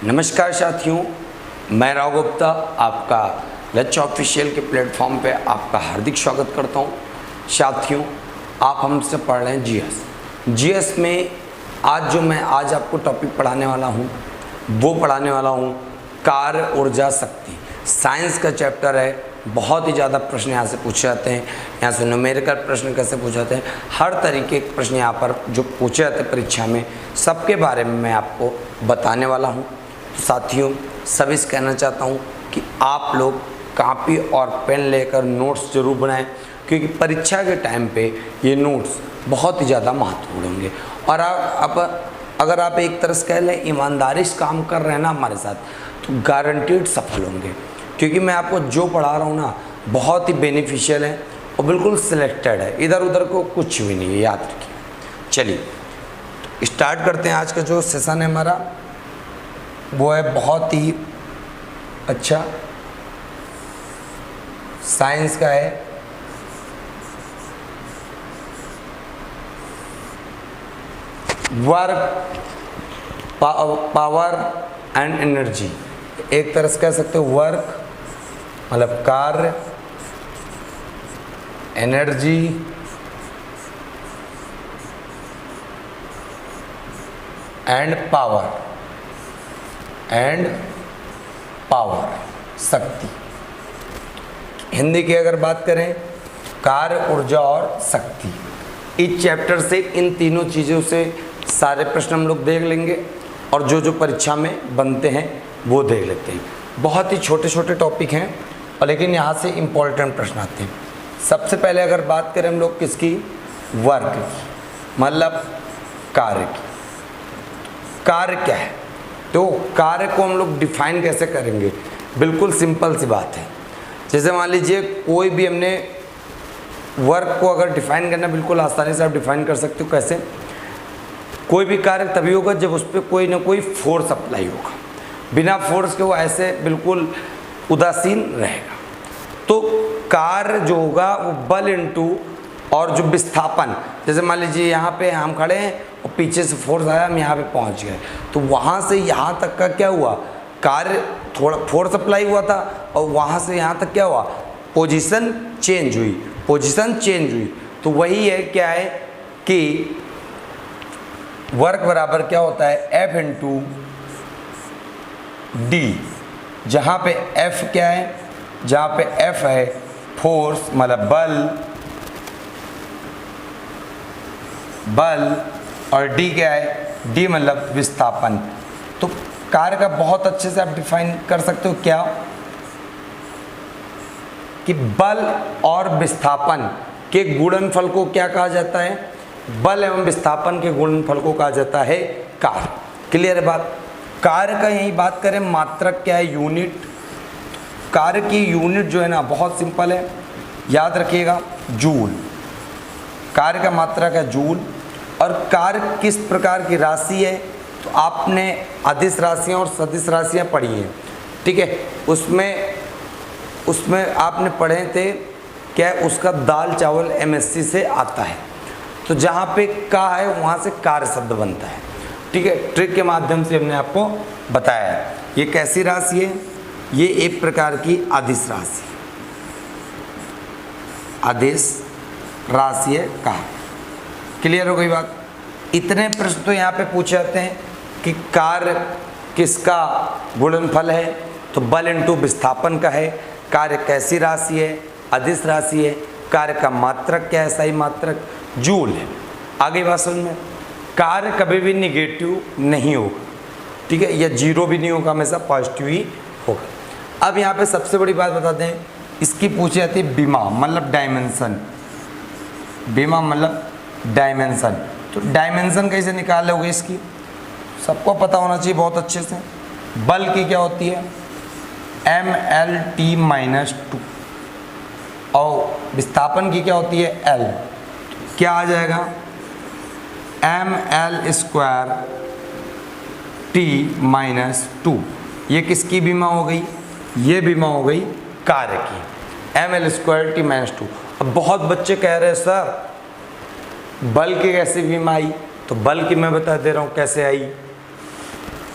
नमस्कार साथियों, मैं राव गुप्ता आपका लक्ष्य ऑफिशियल के प्लेटफॉर्म पे आपका हार्दिक स्वागत करता हूँ। साथियों, आप हमसे पढ़ रहे हैं जीएस में आज आपको टॉपिक पढ़ाने वाला हूँ, वो पढ़ाने वाला हूँ कार्य ऊर्जा शक्ति। साइंस का चैप्टर है। बहुत ही ज़्यादा प्रश्न यहाँ से पूछे जाते हैं। यहाँ से न्यूमेरिकल प्रश्न कैसे पूछे जाते हैं, हर तरीके के प्रश्न यहाँ पर जो पूछे जाते हैं परीक्षा में, सबके बारे में मैं आपको बताने वाला हूँ। साथियों, सभी से कहना चाहता हूँ कि आप लोग कॉपी और पेन लेकर नोट्स जरूर बनाएं, क्योंकि परीक्षा के टाइम पे ये नोट्स बहुत ही ज़्यादा महत्वपूर्ण होंगे। और अगर आप एक तरह से कह लें ईमानदारी से काम कर रहे हैं ना हमारे साथ, तो गारंटीड सफल होंगे, क्योंकि मैं आपको जो पढ़ा रहा हूँ ना बहुत ही बेनिफिशियल है और बिल्कुल सिलेक्टेड है, इधर उधर को कुछ भी नहीं है, याद रखिए। चलिए स्टार्ट करते हैं। आज का जो सेशन है हमारा वो है बहुत ही अच्छा, साइंस का है। Work, power and energy. एक तरह से कह सकते हो वर्क मतलब कार्य, एनर्जी एंड पावर शक्ति। हिंदी की अगर बात करें, कार्य, ऊर्जा और शक्ति। इस चैप्टर से इन तीनों चीज़ों से सारे प्रश्न हम लोग देख लेंगे और जो परीक्षा में बनते हैं वो देख लेते हैं। बहुत ही छोटे छोटे टॉपिक हैं और लेकिन यहाँ से इम्पोर्टेंट प्रश्न आते हैं। सबसे पहले अगर बात करें हम लोग किसकी, वर्क की, मतलब कार्य की। कार्य क्या है, तो कार्य को हम लोग डिफाइन कैसे करेंगे, बिल्कुल सिंपल सी बात है। जैसे मान लीजिए कोई भी हमने वर्क को अगर डिफाइन करना, बिल्कुल आसानी से आप डिफाइन कर सकते हो। कैसे, कोई भी कार्य तभी होगा जब उस पर कोई ना कोई फोर्स अप्लाई होगा। बिना फोर्स के वो ऐसे बिल्कुल उदासीन रहेगा। तो कार्य जो होगा वो बल इनटू और जो विस्थापन, जैसे मान लीजिए यहाँ पे हम खड़े हैं और पीछे से फोर्स आया, हम यहाँ पे पहुँच गए, तो वहाँ से यहाँ तक का क्या हुआ, कार्य थोड़ा फोर्स अप्लाई हुआ था और वहाँ से यहाँ तक क्या हुआ, पोजीशन चेंज हुई। तो वही है, क्या है कि वर्क बराबर क्या होता है, एफ इंटू डी। जहाँ पे एफ क्या है, जहाँ पे एफ है फोर्स मतलब बल और डी क्या है, डी मतलब विस्थापन। तो कार्य का बहुत अच्छे से आप डिफाइन कर सकते हो क्या, कि बल और विस्थापन के गुणनफल को क्या कहा जाता है, बल एवं विस्थापन के गुणनफल को कहा जाता है कार्य। क्लियर है बात। कार्य का यही बात करें, मात्रक क्या है, यूनिट। कार्य की यूनिट जो है ना बहुत सिंपल है, याद रखिएगा, जूल। कार्य का मात्रक है जूल। और कार्य किस प्रकार की राशि है, तो आपने अदिश राशियाँ और सदिश राशियाँ पढ़ी हैं, ठीक है। उसमें आपने पढ़े थे क्या, उसका दाल चावल एमएससी से आता है। तो जहाँ पे का है वहाँ से कार्य शब्द बनता है, ठीक है। ट्रिक के माध्यम से हमने आपको बताया है। ये कैसी राशि है, ये एक प्रकार की अदिश राशि, अदिश राशि है का। क्लियर हो गई बात। इतने प्रश्न तो यहाँ पे पूछे जाते हैं कि कार्य किसका गुणनफल है, तो बल इंटू विस्थापन का है। कार्य कैसी राशि है, अदिश राशि है। कार्य का मात्रक क्या है, सही मात्रक जूल है। आगे बात समझ में, कार्य कभी भी निगेटिव नहीं होगा, ठीक है, या जीरो भी नहीं होगा, हमेशा पॉजिटिव ही होगा। अब यहाँ पे सबसे बड़ी बात बता दें, इसकी पूछी जाती है बीमा मतलब डायमेंशन। बीमा मतलब डायमेंशन। तो डायमेंशन कैसे निकालोगे इसकी, सबको पता होना चाहिए बहुत अच्छे से। बल की क्या होती है, MLT-2 और विस्थापन की क्या होती है, L। क्या आ जाएगा, ML²T-2। ये किसकी बीमा हो गई, ये बीमा हो गई कार्य की, ML²T-2। अब बहुत बच्चे कह रहे हैं सर बल की कैसे बीमा आई, तो बल की मैं बता दे रहा हूँ कैसे आई।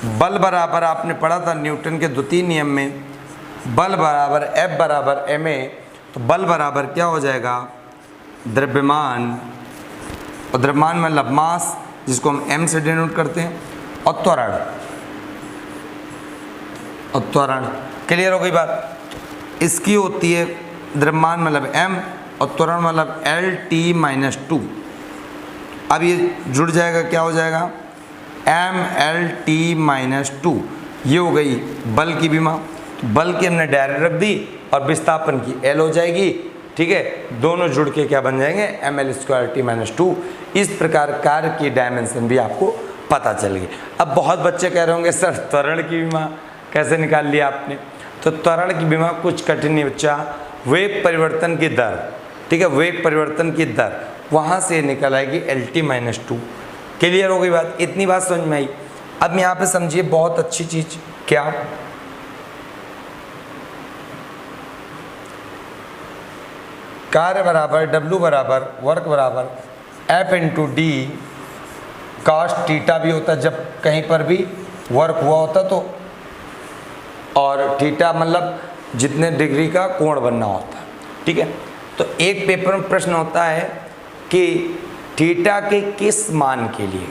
बल बराबर आपने पढ़ा था न्यूटन के द्वितीय नियम में, बल बराबर F बराबर ma, तो बल बराबर क्या हो जाएगा, द्रव्यमान, और द्रव्यमान मतलब मास जिसको हम m से डिनोट करते हैं, और त्वरण, और त्वरण। क्लियर हो गई बात। इसकी होती है द्रव्यमान मतलब m और त्वरण मतलब Lt-2। अब ये जुड़ जाएगा, क्या हो जाएगा, mLt-2। ये हो गई बल की विमा, तो बल की हमने डायरेक्ट रख दी और विस्थापन की L हो जाएगी। ठीक है, दोनों जुड़ के क्या बन जाएंगे, mL²T-2। इस प्रकार कार्य की डायमेंशन भी आपको पता चल गई। अब बहुत बच्चे कह रहे होंगे सर त्वरण की विमा कैसे निकाल लिया आपने, तो त्वरण की विमा कुछ कठिन नहीं बच्चा, वेग परिवर्तन की दर, ठीक है, वेग परिवर्तन की दर वहाँ से निकल आएगी Lt-2। क्लियर हो गई बात, इतनी बात समझ में आई। अब यहाँ पे समझिए बहुत अच्छी चीज, क्या, कार्य बराबर W बराबर वर्क बराबर F/d cos थीटा भी होता है जब कहीं पर भी वर्क हुआ होता तो, और थीटा मतलब जितने डिग्री का कोण बनना होता है। ठीक है, तो एक पेपर में प्रश्न होता है कि थीटा के किस मान के लिए,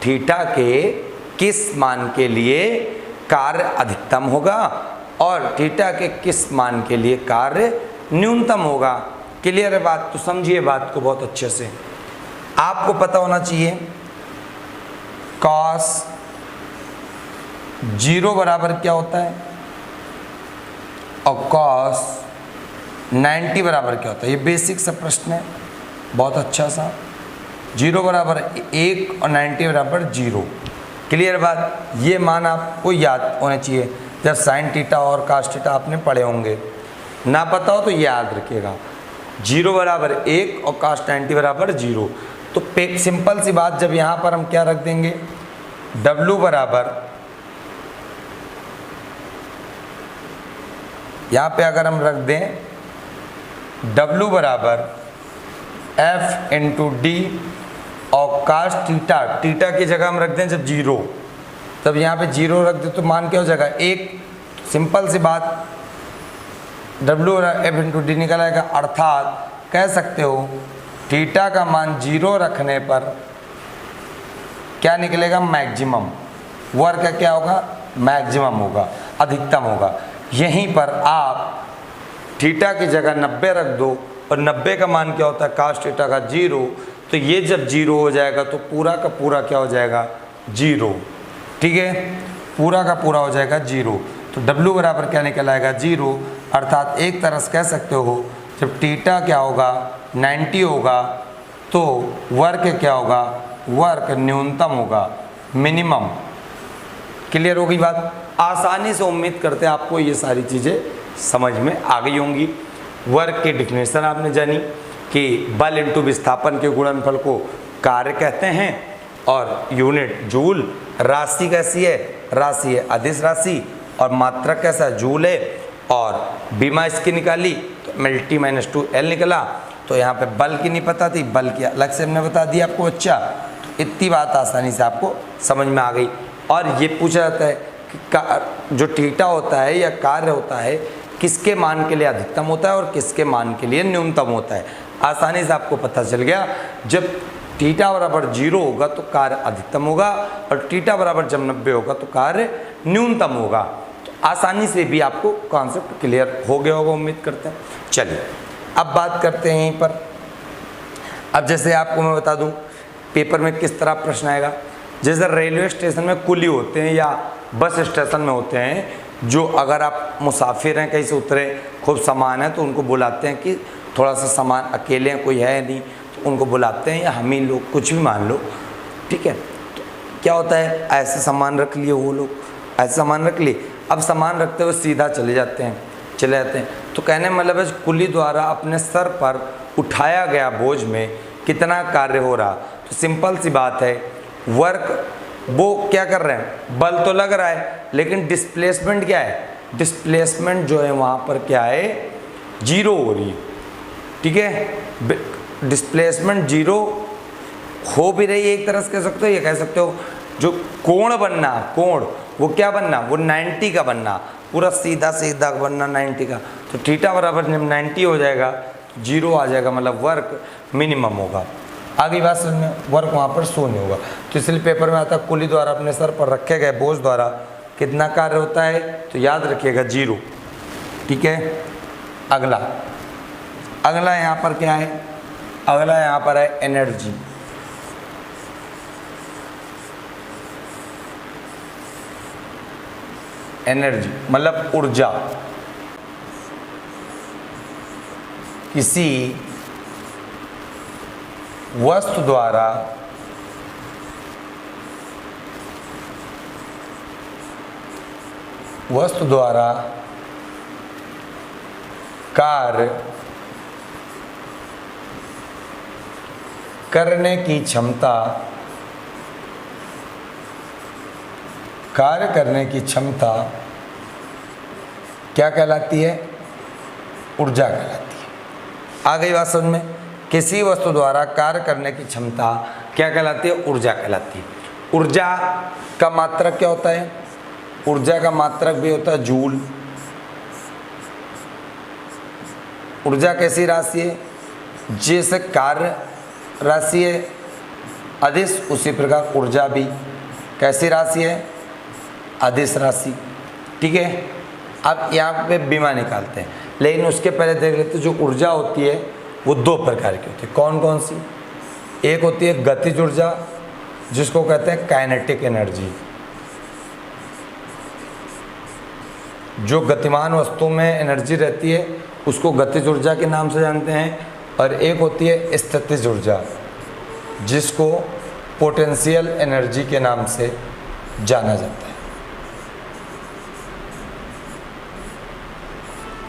थीटा के किस मान के लिए कार्य अधिकतम होगा और थीटा के किस मान के लिए कार्य न्यूनतम होगा। क्लियर है बात, तो समझिए बात को बहुत अच्छे से। आपको पता होना चाहिए cos 0 बराबर क्या होता है और cos 90 बराबर क्या होता है। ये बेसिक सा प्रश्न है, बहुत अच्छा सा। 0 बराबर 1 और 90 बराबर 0। क्लियर बात, ये मान आपको याद होने चाहिए जब साइन थीटा और cos थीटा आपने पढ़े होंगे। ना पता हो तो याद रखिएगा, 0 बराबर 1 और cos 90 बराबर 0। तो सिंपल सी बात, जब यहाँ पर हम क्या रख देंगे, W बराबर, यहाँ पे अगर हम रख दें W बराबर F/d और cos थीटा, थीटा की जगह हम रख दें जब 0, तब यहाँ पे 0 रख दे तो मान क्या हो जाएगा 1। सिंपल सी बात, W F/d निकल आएगा, अर्थात कह सकते हो थीटा का मान 0 रखने पर क्या निकलेगा, मैक्सिमम। वर्क का क्या होगा, मैक्सिमम होगा, अधिकतम होगा। यहीं पर आप थीटा की जगह 90 रख दो और 90 का मान क्या होता है, cos थीटा का 0। तो ये जब 0 हो जाएगा तो पूरा का पूरा क्या हो जाएगा, 0। ठीक है, पूरा का पूरा हो जाएगा 0। तो W बराबर क्या निकल आएगा, 0। अर्थात एक तरह से कह सकते हो जब थीटा क्या होगा, 90 होगा, तो वर्क क्या होगा, वर्क न्यूनतम होगा, मिनिमम। क्लियर हो गई बात। आसानी से उम्मीद करते हैं आपको ये सारी चीज़ें समझ में आ गई होंगी। वर्क की डिफिनेशन आपने जानी कि बल इंटू विस्थापन के गुणनफल को कार्य कहते हैं, और यूनिट जूल। राशि कैसी है, राशि है अदिश राशि, और मात्रक कैसा है, जूल है। और बीमा इसकी निकाली तो Lt-2L निकला। तो यहाँ पे बल की नहीं पता थी, बल की अलग से हमने बता दिया आपको। अच्छा, तो इतनी बात आसानी से आपको समझ में आ गई। और ये पूछा जाता है कि जो थीटा होता है या कार्य होता है किसके मान के लिए अधिकतम होता है और किसके मान के लिए न्यूनतम होता है। आसानी से आपको पता चल गया, जब थीटा बराबर 0 होगा तो कार्य अधिकतम होगा, और थीटा बराबर जब 90 होगा तो कार्य न्यूनतम होगा। तो आसानी से भी आपको कॉन्सेप्ट क्लियर हो गया होगा, उम्मीद करते हैं। चलिए अब बात करते हैं यहीं पर। अब जैसे आपको मैं बता दूं पेपर में किस तरह प्रश्न आएगा। जैसे रेलवे स्टेशन में कुली होते हैं या बस स्टेशन में होते हैं, जो अगर आप मुसाफिर हैं, कहीं से उतरे, खूब सामान है, तो उनको बुलाते हैं कि थोड़ा सा सामान, अकेले हैं, कोई है नहीं, तो उनको बुलाते हैं, या हम ही लोग कुछ भी मान लो, ठीक है। तो क्या होता है, ऐसे सामान रख लिए, वो लोग ऐसे सामान रख लिए, अब सामान रखते हुए सीधा चले जाते हैं। तो कहने मतलब है कुली द्वारा अपने सर पर उठाया गया बोझ में कितना कार्य हो रहा। तो सिंपल सी बात है, वर्क वो क्या कर रहे हैं, बल तो लग रहा है, लेकिन डिस्प्लेसमेंट क्या है, डिस्प्लेसमेंट जो है वहाँ पर क्या है, 0 हो रही है। ठीक है, डिस्प्लेसमेंट 0 हो भी रही है, एक तरह से कह सकते हो, ये कह सकते हो जो कोण बनना, कोण वो क्या बनना, वो 90 का बनना, पूरा सीधा सीधा बनना 90 का। तो थीटा बराबर जब 90 हो जाएगा 0 आ जाएगा, मतलब वर्क मिनिमम होगा। आगे बात समझ में, वर्क वहाँ पर शो नहीं होगा। तो इसलिए पेपर में आता है कुली द्वारा अपने सर पर रखे गए बोझ द्वारा कितना कार्य होता है, तो याद रखिएगा 0। ठीक है, अगला यहाँ पर क्या है, अगला यहाँ पर है एनर्जी। एनर्जी मतलब ऊर्जा। किसी वस्तु द्वारा कार्य करने की क्षमता, कार्य करने की क्षमता क्या कहलाती है, ऊर्जा कहलाती है। आ गई बात समझ में, किसी वस्तु द्वारा कार्य करने की क्षमता क्या कहलाती है, ऊर्जा कहलाती है। ऊर्जा का मात्रक क्या होता है, ऊर्जा का मात्रक भी होता है जूल। ऊर्जा कैसी राशि है, जैसे कार्य राशि है अदिश, उसी प्रकार ऊर्जा भी कैसी राशि है, अदिश राशि। ठीक है, अब यहाँ पे बीमा निकालते हैं, लेकिन उसके पहले देख लेते हैं जो ऊर्जा होती है वो 2 प्रकार की होती है। कौन कौन सी, एक होती है गतिज ऊर्जा जिसको कहते हैं काइनेटिक एनर्जी, जो गतिमान वस्तु में एनर्जी रहती है उसको गतिज ऊर्जा के नाम से जानते हैं। और एक होती है स्थितिज ऊर्जा जिसको पोटेंशियल एनर्जी के नाम से जाना जाता है।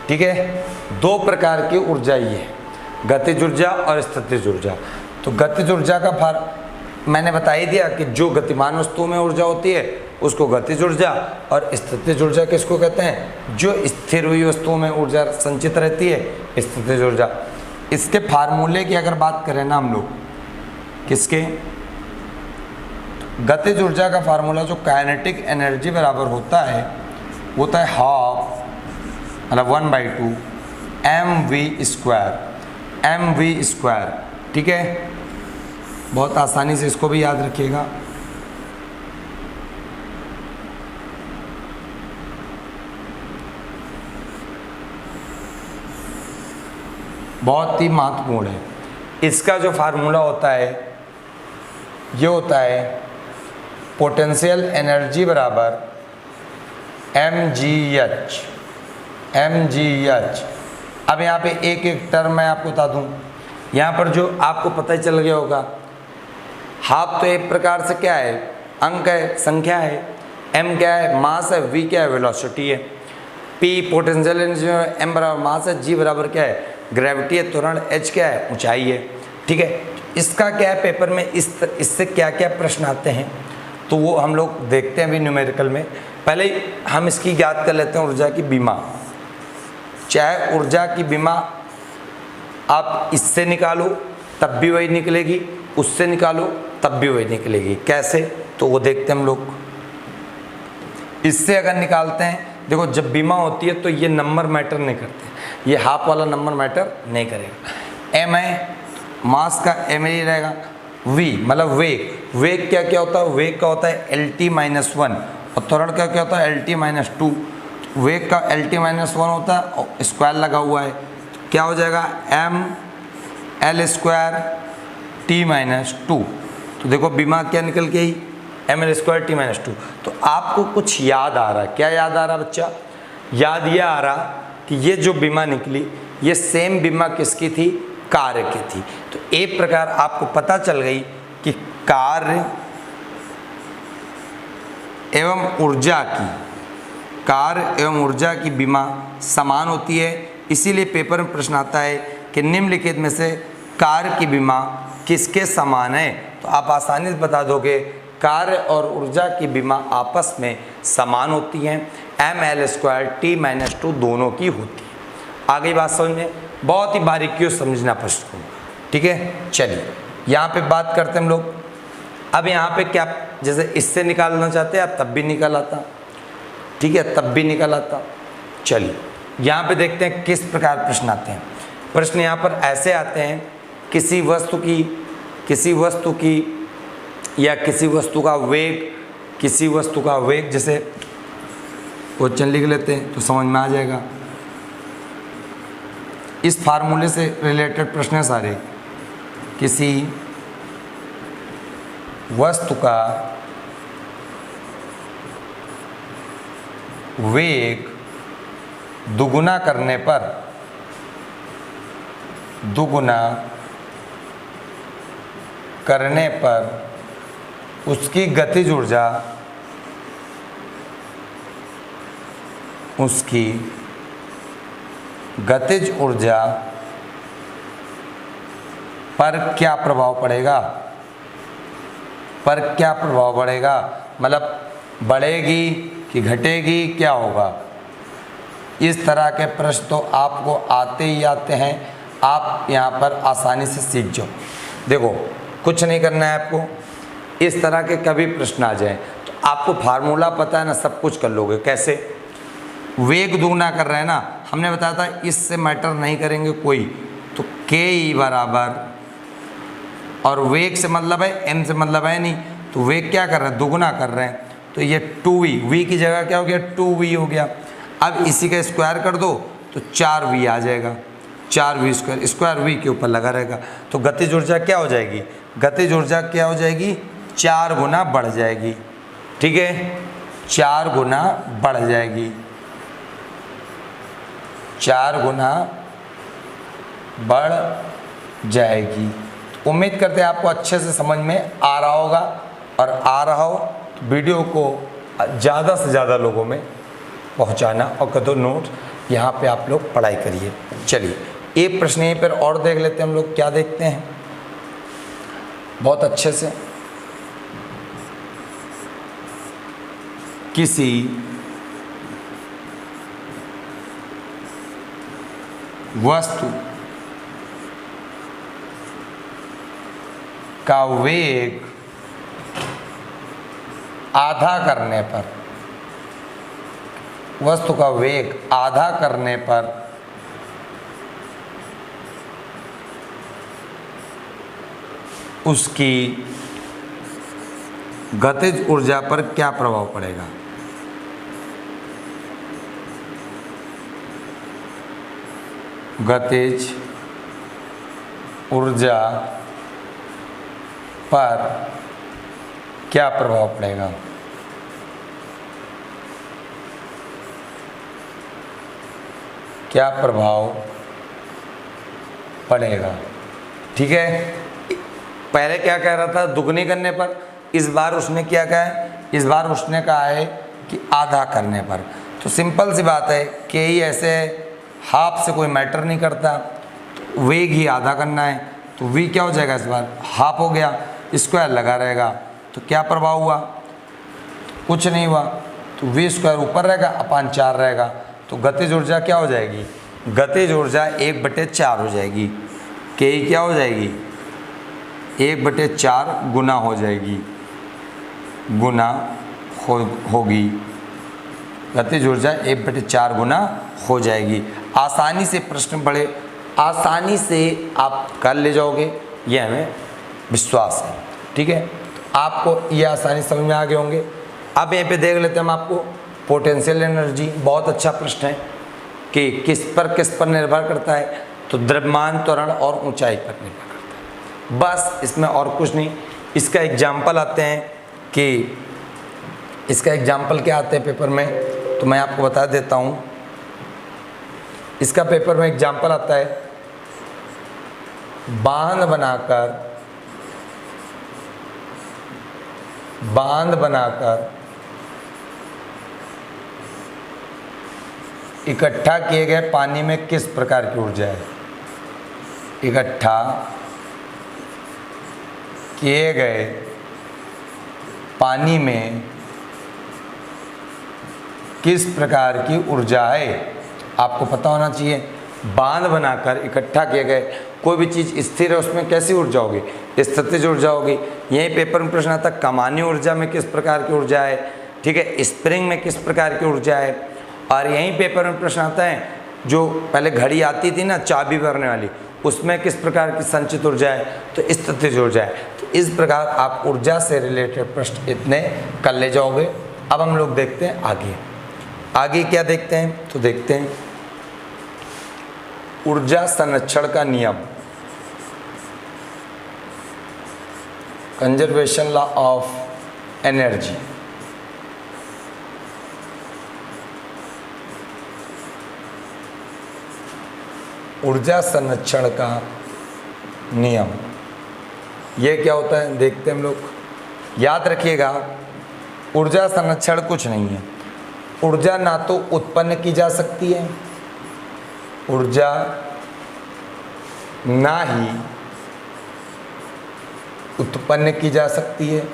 ठीक है, 2 प्रकार की ऊर्जा ये है, गतिज ऊर्जा और स्थितिज ऊर्जा। तो गतिज ऊर्जा का मैंने बता ही दिया कि जो गतिमान वस्तुओं में ऊर्जा होती है उसको गतिज ऊर्जा, और स्थितिज ऊर्जा किसको कहते हैं, जो स्थिर हुई वस्तुओं में ऊर्जा संचित रहती है, स्थितिज ऊर्जा। इसके फार्मूले की अगर बात करें ना हम लोग, किसके, गतिज ऊर्जा का फार्मूला जो काइनेटिक एनर्जी बराबर होता है वो होता है हाफ, मतलब 1/2 mv²। ठीक है, बहुत आसानी से इसको भी याद रखिएगा। बहुत ही महत्वपूर्ण है। इसका जो फार्मूला होता है ये होता है पोटेंशियल एनर्जी बराबर mgh। अब यहाँ पे एक एक टर्म मैं आपको बता दूँ, यहाँ पर जो आपको पता ही चल गया होगा, हाफ तो एक प्रकार से क्या है, अंक है, संख्या है, m क्या है, मास है, v क्या है, वेलोसिटी है, p पोटेंशियल एनर्जी, m बराबर मास है, g बराबर क्या है, ग्रेविटी है, त्वरण, h क्या है, ऊंचाई है। ठीक है, इसका क्या है, पेपर में इससे क्या क्या प्रश्न आते हैं तो वो हम लोग देखते हैं अभी न्यूमेरिकल में। पहले हम इसकी याद कर लेते हैं ऊर्जा की बीमा। चाहे ऊर्जा की बीमा आप इससे निकालो तब भी वही निकलेगी, उससे निकालो तब भी वही निकलेगी। कैसे, तो वो देखते हैं हम लोग। इससे अगर निकालते हैं, देखो जब बीमा होती है तो ये नंबर मैटर नहीं करते, ये हाफ वाला नंबर मैटर नहीं करेगा। एम है, मास का एम ही रहेगा। वी मतलब वेग क्या क्या होता है, वेग का होता है LT-1, और त्वरण का क्या होता है LT-2। वेग का LT-1 होता है और स्क्वायर लगा हुआ है, तो क्या हो जाएगा mL²T-2। तो देखो बीमा क्या निकल के ही mL²T-2। तो आपको कुछ याद आ रहा है, क्या याद आ रहा बच्चा, याद ये आ रहा कि ये जो बीमा निकली ये सेम बीमा किसकी थी, कार्य की थी। तो एक प्रकार आपको पता चल गई कि कार्य एवं ऊर्जा की बीमा समान होती है। इसीलिए पेपर में प्रश्न आता है कि निम्नलिखित में से कार्य की बीमा किसके समान है, तो आप आसानी से बता दोगे कार्य और ऊर्जा की बीमा आपस में समान होती हैं, mL²T-2 दोनों की होती है। आगे बात समझ में, बहुत ही बारीकियों से समझना प्रश्न को। ठीक है, चलिए यहाँ पे बात करते हैं हम लोग। अब यहाँ पे क्या, जैसे इससे निकालना चाहते हैं आप तब भी निकल आता, ठीक है, तब भी निकल आता। चलिए यहाँ पे देखते हैं किस प्रकार प्रश्न आते हैं। प्रश्न यहाँ पर ऐसे आते हैं, किसी वस्तु की या किसी वस्तु का वेग, जैसे क्वेश्चन लिख लेते हैं तो समझ में आ जाएगा। इस फार्मूले से रिलेटेड प्रश्न है सारे। किसी वस्तु का वेग दुगुना करने पर उसकी गतिज ऊर्जा पर क्या प्रभाव पड़ेगा, मतलब बढ़ेगी कि घटेगी, क्या होगा। इस तरह के प्रश्न तो आपको आते ही आते हैं, आप यहाँ पर आसानी से सीख जाओ। देखो कुछ नहीं करना है आपको, इस तरह के कभी प्रश्न आ जाए तो आपको फार्मूला पता है ना, सब कुछ कर लोगे। कैसे? वेग दुगना कर रहे हैं ना, हमने बताया था इससे मैटर नहीं करेंगे कोई, तो के बराबर, और वेग से मतलब है, एम से मतलब है नहीं, तो वेग क्या कर रहे हैं, दुगुना कर रहे हैं, तो ये 2v, v की जगह क्या हो गया, 2v हो गया। अब इसी का स्क्वायर कर दो तो 4v आ जाएगा, 4v स्क्वायर v के ऊपर लगा रहेगा, तो गतिज ऊर्जा क्या हो जाएगी, 4 गुना बढ़ जाएगी। ठीक है, 4 गुना बढ़ जाएगी, 4 गुना बढ़ जाएगी। उम्मीद करते हैं आपको अच्छे से समझ में आ रहा होगा, और आ रहा हो तो वीडियो को ज़्यादा से ज़्यादा लोगों में पहुंचाना, और कदो नोट यहाँ पे आप लोग पढ़ाई करिए। चलिए एक प्रश्न यहीं पर और देख लेते हैं हम लोग, क्या देखते हैं बहुत अच्छे से। किसी वस्तु का वेग आधा करने पर उसकी गतिज ऊर्जा पर क्या प्रभाव पड़ेगा। गतिज ऊर्जा पर क्या प्रभाव पड़ेगा। क्या प्रभाव पड़ेगा। ठीक है, पहले क्या कह रहा था, दुगनी करने पर, इस बार उसने क्या कहा है, इस बार उसने कहा है कि आधा करने पर। तो सिंपल सी बात है कि ही ऐसे हाफ से कोई मैटर नहीं करता, तो वेग ही आधा करना है, तो वी क्या हो जाएगा, इस बार हाफ हो गया, स्क्वायर लगा रहेगा, तो क्या प्रभाव हुआ, कुछ नहीं हुआ, तो वी स्क्वायर ऊपर रहेगा, अपान 4 रहेगा, तो गतिज ऊर्जा क्या हो जाएगी, गतिज ऊर्जा 1/4 हो जाएगी। के क्या हो जाएगी, 1/4 गुना हो जाएगी, गुना होगी, गतिज ऊर्जा 1/4 गुना हो जाएगी। आसानी से प्रश्न बड़े आसानी से आप कर ले जाओगे, ये हमें विश्वास है। ठीक है, आपको ये आसानी समझ में आ गए होंगे। अब यहाँ पे देख लेते हैं हम आपको पोटेंशियल एनर्जी। बहुत अच्छा प्रश्न है कि किस पर निर्भर करता है, तो द्रव्यमान, त्वरण और ऊंचाई पर निर्भर करता है, बस इसमें और कुछ नहीं। इसका एग्जाम्पल आते हैं कि इसका एग्जाम्पल क्या आते हैं पेपर में, तो मैं आपको बता देता हूँ। इसका पेपर में एग्जाम्पल आता है, बांध बनाकर इकट्ठा किए गए पानी में किस प्रकार की ऊर्जा है। इकट्ठा किए गए पानी में किस प्रकार की ऊर्जा है, आपको पता होना चाहिए। बांध बनाकर इकट्ठा किए गए, कोई भी चीज़ स्थिर है उसमें कैसी ऊर्जा होगी, स्थितिज ऊर्जा होगी। यही पेपर में प्रश्न आता है, कमानी ऊर्जा में किस प्रकार की ऊर्जा है, ठीक है, स्प्रिंग में किस प्रकार की ऊर्जा है। और यहीं पेपर में प्रश्न आता है, जो पहले घड़ी आती थी ना चाबी भरने वाली, उसमें किस प्रकार की संचित ऊर्जा है, तो स्थितिज ऊर्जा है। तो इस प्रकार आप ऊर्जा से रिलेटेड प्रश्न इतने कर ले जाओगे। अब हम लोग देखते हैं आगे, आगे क्या देखते हैं, तो देखते हैं ऊर्जा संरक्षण का नियम, कंजर्वेशन लॉ ऑफ एनर्जी। ऊर्जा संरक्षण का नियम, ये क्या होता है देखते हैं हम लोग। याद रखिएगा, ऊर्जा संरक्षण कुछ नहीं है। ऊर्जा ना तो उत्पन्न की जा सकती है, ऊर्जा ना ही उत्पन्न की जा सकती है,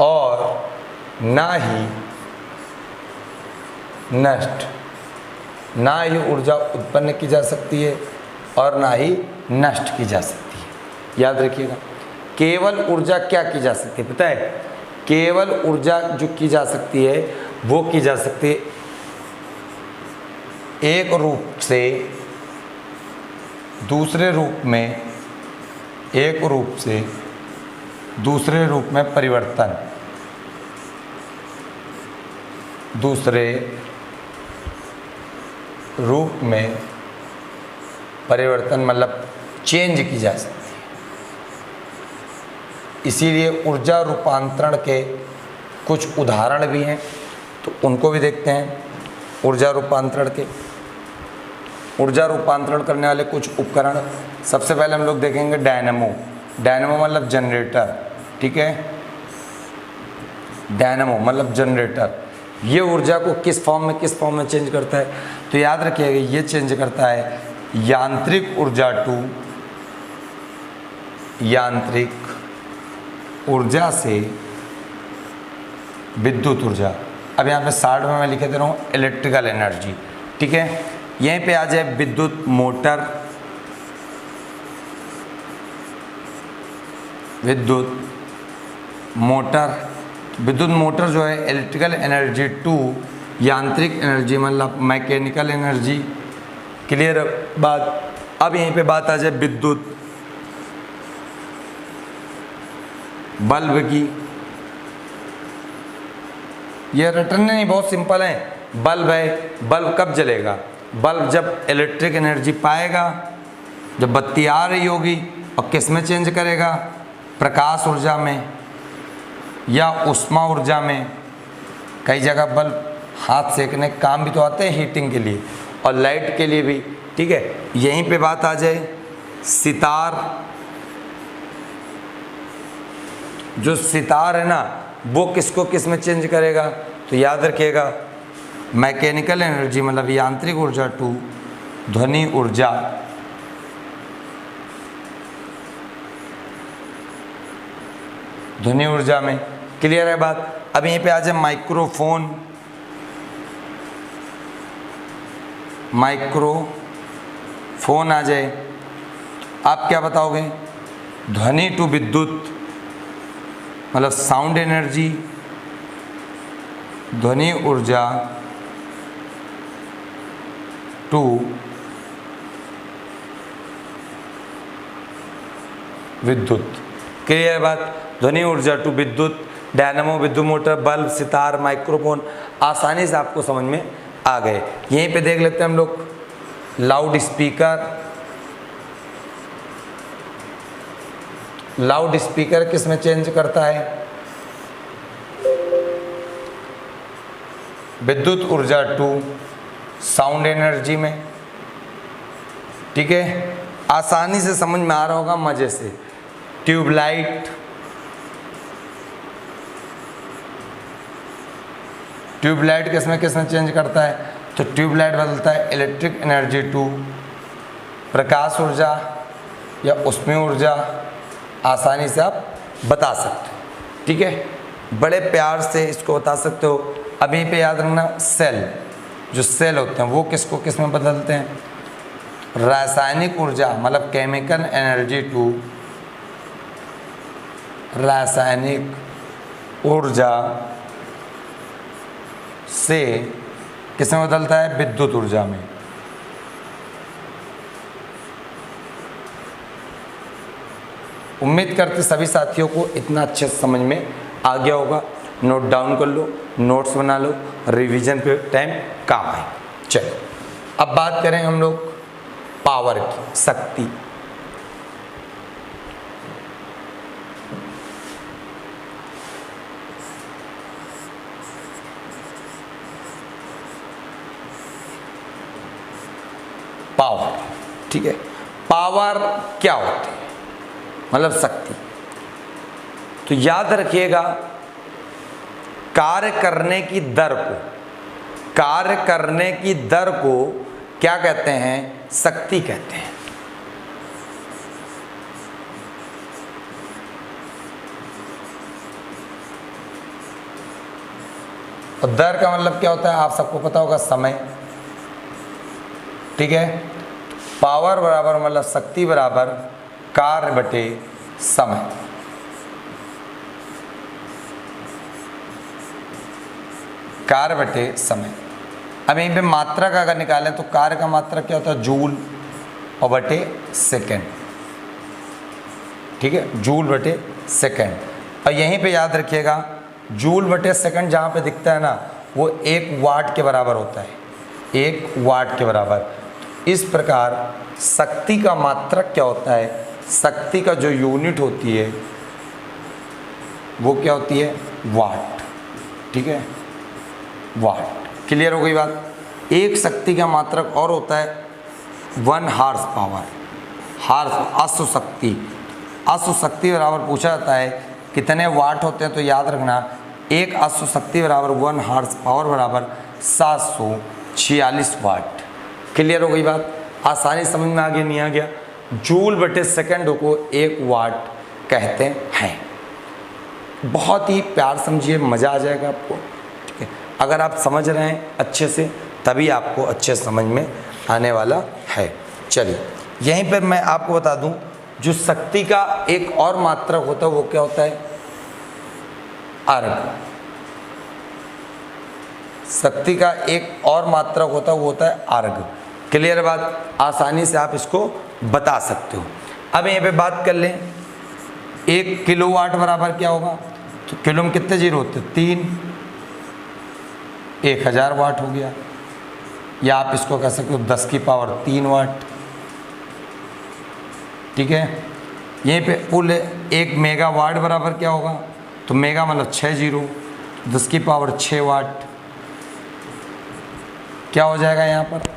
और ना ही नष्ट, ना ही ऊर्जा उत्पन्न की जा सकती है और ना ही नष्ट की जा सकती है। याद रखिएगा, केवल ऊर्जा क्या की जा सकती है पता है, केवल ऊर्जा जो की जा सकती है वो की जा सकती है एक रूप से दूसरे रूप में, एक रूप से दूसरे रूप में परिवर्तन, दूसरे रूप में परिवर्तन मतलब चेंज की जा सकती है। इसीलिए ऊर्जा रूपांतरण के कुछ उदाहरण भी हैं, तो उनको भी देखते हैं। ऊर्जा रूपांतरण के, ऊर्जा रूपांतरण करने वाले कुछ उपकरण, सबसे पहले हम लोग देखेंगे डायनेमो। डायनेमो मतलब जनरेटर, ठीक है, डायनेमो मतलब जनरेटर। ये ऊर्जा को किस फॉर्म में चेंज करता है, तो याद रखिएगा ये चेंज करता है यांत्रिक ऊर्जा टू यांत्रिक ऊर्जा से विद्युत ऊर्जा। अब यहाँ पे साइड में मैं लिखे दे रहा हूँ इलेक्ट्रिकल एनर्जी, ठीक है। यहीं पे आ जाए विद्युत मोटर, विद्युत मोटर। विद्युत मोटर जो है इलेक्ट्रिकल एनर्जी टू यांत्रिक एनर्जी मतलब मैकेनिकल एनर्जी। क्लियर बात। अब यहीं पे बात आ जाए विद्युत बल्ब की। ये रटने नहीं, बहुत सिंपल है। बल्ब है, बल्ब कब जलेगा, बल्ब जब इलेक्ट्रिक एनर्जी पाएगा, जब बत्ती आ रही होगी। और किस में चेंज करेगा, प्रकाश ऊर्जा में या उष्मा ऊर्जा में। कई जगह बल्ब हाथ सेकने काम भी तो आते हैं हीटिंग के लिए और लाइट के लिए भी, ठीक है। यहीं पे बात आ जाए सितार। जो सितार है ना वो किसको किस में चेंज करेगा, तो याद रखिएगा मैकेनिकल एनर्जी मतलब यांत्रिक ऊर्जा टू ध्वनि ऊर्जा। ध्वनि ऊर्जा में। क्लियर है बात। अब यहीं पे आ जाए माइक्रोफोन। माइक्रोफोन आ जाए, आप क्या बताओगे, ध्वनि टू विद्युत मतलब साउंड एनर्जी, ध्वनि ऊर्जा टू विद्युत। क्लियर बात। ध्वनि ऊर्जा टू विद्युत, डायनामो, विद्युत मोटर, बल्ब, सितार, माइक्रोफोन आसानी से आपको समझ में आ गए। यहीं पे देख लेते हैं हम लोग लाउड स्पीकर। लाउड स्पीकर किस में चेंज करता है, विद्युत ऊर्जा टू साउंड एनर्जी में, ठीक है। आसानी से समझ में आ रहा होगा मजे से। ट्यूबलाइट, ट्यूबलाइट किस में चेंज करता है, तो ट्यूबलाइट बदलता है इलेक्ट्रिक एनर्जी टू प्रकाश ऊर्जा या ऊष्मीय ऊर्जा। आसानी से आप बता सकते हो, ठीक है। बड़े प्यार से इसको बता सकते हो। अभी पे याद रखना सेल, जो सेल होते हैं वो किसको किस में बदलते हैं, रासायनिक ऊर्जा मतलब केमिकल एनर्जी टू रासायनिक ऊर्जा से किसमें बदलता है? विद्युत ऊर्जा में। उम्मीद करते सभी साथियों को इतना अच्छे समझ में आ गया होगा। नोट डाउन कर लो, नोट्स बना लो, रिवीजन पे टाइम काम आए। चलो अब बात करें हम लोग पावर की, शक्ति। पावर, ठीक है। पावर क्या होती है? मतलब शक्ति। तो याद रखिएगा, कार्य करने की दर को, कार्य करने की दर को क्या कहते हैं? शक्ति कहते हैं। और दर का मतलब क्या होता है? आप सबको पता होगा, समय, ठीक है। पावर बराबर मतलब शक्ति बराबर कार्य बटे समय। कार्य बटे समय। अब यहीं पे मात्रा का अगर निकालें तो कार्य का मात्रा क्या होता है? जूल और बटे सेकेंड, ठीक है, जूल बटे सेकेंड। और यहीं पे याद रखिएगा, जूल बटे सेकेंड जहाँ पे दिखता है ना, वो 1 वाट के बराबर होता है, 1 वाट के बराबर। इस प्रकार शक्ति का मात्रक क्या होता है? शक्ति का जो यूनिट होती है वो क्या होती है? वाट, ठीक है, वाट। क्लियर हो गई बात? एक शक्ति का मात्रक और होता है 1 हार्स पावर, हार्स, अश्व शक्ति। अश्व शक्ति बराबर पूछा जाता है कितने वाट होते हैं, तो याद रखना, एक अश्व शक्ति बराबर 1 हार्स पावर बराबर 746 वाट। क्लियर हो गई बात? आसानी समझ में आ गया, नहीं आ गया? जूल बटे सेकंड को 1 वाट कहते हैं। बहुत ही प्यार समझिए, मज़ा आ जाएगा आपको, ठीक है। अगर आप समझ रहे हैं अच्छे से, तभी आपको अच्छे समझ में आने वाला है। चलिए यहीं पर मैं आपको बता दूं, जो शक्ति का एक और मात्रक होता है वो क्या होता है? अर्घ। शक्ति का एक और मात्रक होता है वो होता है अर्घ। क्लियर बात? आसानी से आप इसको बता सकते हो। अब यहीं पे बात कर लें, 1 किलोवाट बराबर क्या होगा? तो किलो में कितने जीरो होते हैं? 3, 1000 वाट हो गया। या आप इसको कह सकते हो 10 की पावर 3 वाट, ठीक है। यहीं पे कुल 1 मेगावाट बराबर क्या होगा? तो मेगा मतलब 6 जीरो, 10 की पावर 6 वाट। क्या हो जाएगा यहाँ पर?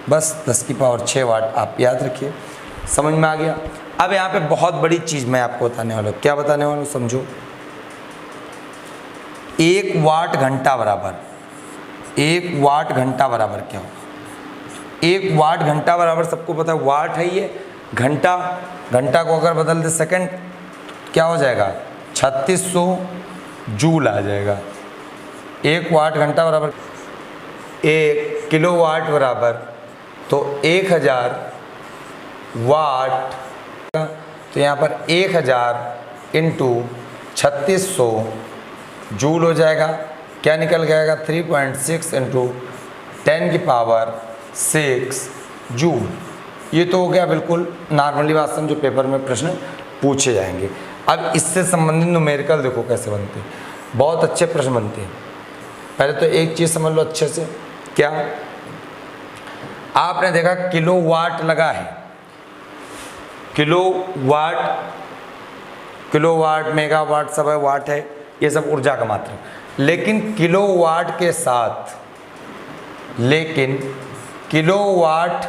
बस 10 की पावर 6 वाट। आप याद रखिए, समझ में आ गया? अब यहाँ पे बहुत बड़ी चीज़ मैं आपको बताने वाला हूँ। क्या बताने वाला हूँ? समझो। 1 वाट घंटा बराबर, 1 वाट घंटा बराबर क्या होगा? 1 वाट घंटा बराबर सबको पता है, वाट है ये, घंटा, घंटा को अगर बदल दे सेकंड क्या हो जाएगा? 3600 जूल आ जाएगा। 1 वाट घंटा बराबर 1 किलोवाट बराबर, तो 1000 वाट। तो यहाँ पर 1000 इंटू 3600 जूल हो जाएगा। क्या निकल जाएगा? 3.6 इंटू 10 की पावर 6 जूल। ये तो हो गया बिल्कुल नॉर्मली बात समझो, पेपर में प्रश्न पूछे जाएंगे। अब इससे संबंधित न्यूमेरिकल देखो कैसे बनते हैं, बहुत अच्छे प्रश्न बनते हैं। पहले तो एक चीज़ समझ लो अच्छे से, क्या आपने देखा किलोवाट लगा है, किलोवाट, किलोवाट, मेगावाट सब है, वाट है, ये सब ऊर्जा का मात्रक। लेकिन किलोवाट के साथ, लेकिन किलोवाट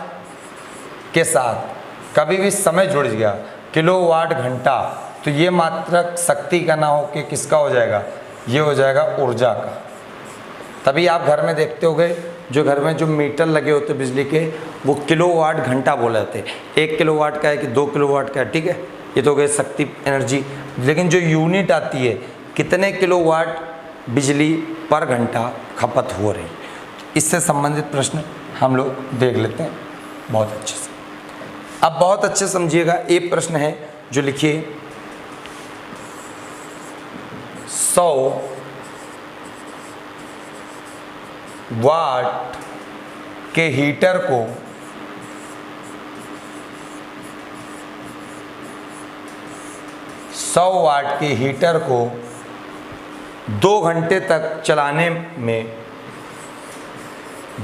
के साथ कभी भी समय जुड़ गया, किलोवाट घंटा, तो ये मात्रक शक्ति का ना हो के किसका हो जाएगा? ये हो जाएगा ऊर्जा का। तभी आप घर में देखते होगे, जो घर में जो मीटर लगे होते बिजली के, वो किलोवाट घंटा बोले जाते हैं। 1 किलोवाट का है कि 2 किलोवाट का है, ठीक है, ये तो हो गए शक्ति, एनर्जी। लेकिन जो यूनिट आती है, कितने किलोवाट बिजली पर घंटा खपत हो रही, इससे संबंधित प्रश्न हम लोग देख लेते हैं बहुत अच्छे से। अब बहुत अच्छे समझिएगा, एक प्रश्न है जो लिखिए, 100 वाट के हीटर को 100 वाट के हीटर को 2 घंटे तक चलाने में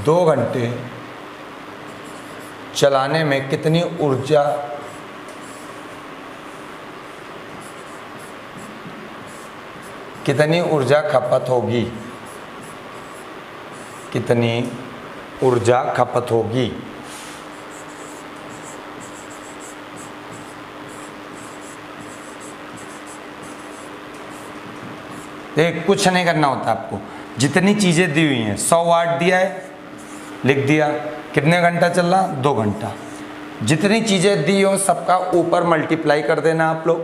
2 घंटे चलाने में कितनी ऊर्जा खपत होगी? कितनी ऊर्जा खपत होगी? देख, कुछ नहीं करना होता आपको, जितनी चीज़ें दी हुई हैं 100 वाट दिया है, लिख दिया, कितने घंटा चल रहा? 2 घंटा। जितनी चीज़ें दी हो सबका ऊपर मल्टीप्लाई कर देना आप लोग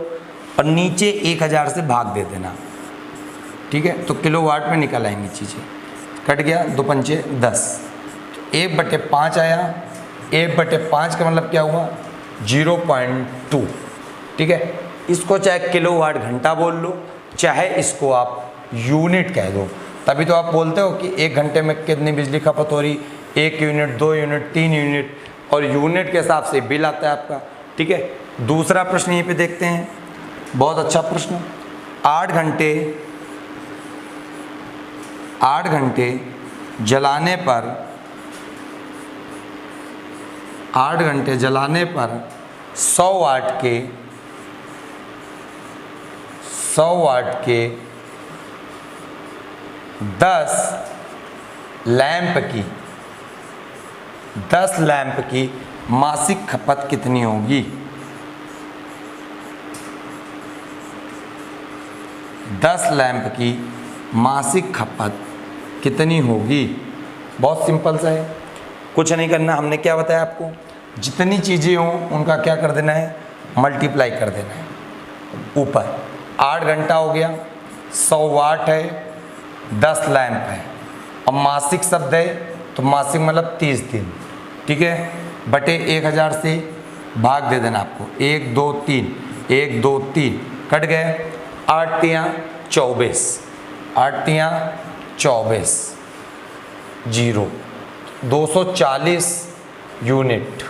और नीचे 1000 से भाग दे देना, ठीक है? तो किलोवाट में निकल आएंगी चीज़ें। कट गया, 2 पंचे 10, तो 1/5 आया। 1/5 का मतलब क्या हुआ? 0.2, ठीक है? इसको चाहे किलोवाट घंटा बोल लो, चाहे इसको आप यूनिट कह दो, तभी तो आप बोलते हो कि 1 घंटे में कितनी बिजली खपत हो रही, 1 यूनिट, 2 यूनिट, 3 यूनिट, और यूनिट के हिसाब से बिल आता है आपका, ठीक है? दूसरा प्रश्न यहीं पे देखते हैं, बहुत अच्छा प्रश्न। 8 घंटे जलाने पर 100 वाट के 10 लैंप की मासिक खपत कितनी होगी? 10 लैंप की मासिक खपत कितनी होगी? बहुत सिंपल सा है, कुछ नहीं करना। हमने क्या बताया आपको? जितनी चीज़ें हों उनका क्या कर देना है? मल्टीप्लाई कर देना है ऊपर। 8 घंटा हो गया, 100 वाट है, 10 लैंप है, अब मासिक शब्द है तो मासिक मतलब 30 दिन, ठीक है? बटे 1000 से भाग दे देना आपको। 1 2 3, 1 2 3, कट गए। 8 तियाँ 24, 8 तियाँ 24, 0, 240 यूनिट,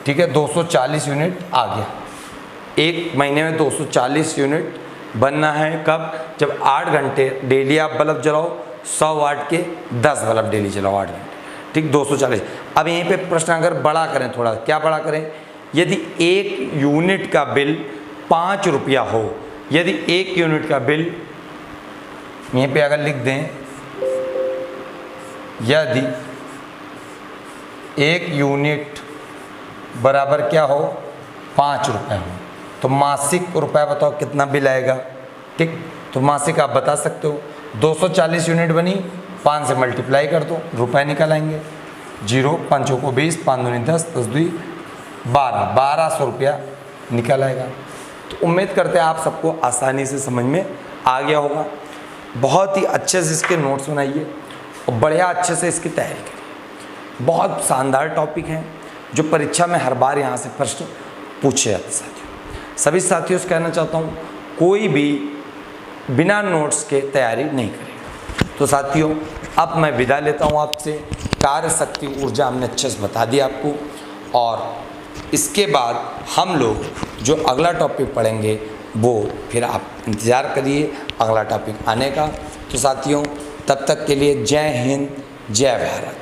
ठीक है? 240 यूनिट आ गया। 1 महीने में 240 यूनिट बनना है। कब? जब 8 घंटे डेली आप बल्ब जलाओ, 100 वाट के 10 बल्ब डेली जलाओ 8 घंटे, ठीक? 240। अब यहीं पे प्रश्न अगर बड़ा करें थोड़ा, क्या बड़ा करें? यदि 1 यूनिट का बिल 5 रुपया हो, यदि 1 यूनिट का बिल, यहीं पे अगर लिख दें, यदि 1 यूनिट बराबर क्या हो? 5 रुपये हो, तो मासिक रुपए बताओ कितना बिल आएगा, ठीक? तो मासिक आप बता सकते हो। 240 यूनिट बनी, 5 से मल्टीप्लाई कर दो, रुपए निकल आएंगे। 0 5 को 20, 5 दूनी 10, 10 2 12, 1200 रुपया निकल आएगा। तो उम्मीद करते हैं आप सबको आसानी से समझ में आ गया होगा। बहुत ही अच्छे से इसके नोट्स बनाइए और बढ़िया अच्छे से इसकी तैयारी करिए। बहुत शानदार टॉपिक हैं जो परीक्षा में हर बार यहाँ से प्रश्न पूछे जाते साथियों। सभी साथियों से कहना चाहता हूँ, कोई भी बिना नोट्स के तैयारी नहीं करेगा। तो साथियों, अब मैं विदा लेता हूँ आपसे। कार्य शक्ति ऊर्जा हमने अच्छे से बता दिया आपको, और इसके बाद हम लोग जो अगला टॉपिक पढ़ेंगे वो फिर आप इंतज़ार करिए अगला टॉपिक आने का। तो साथियों, तब तक के लिए जय हिंद, जय भारत।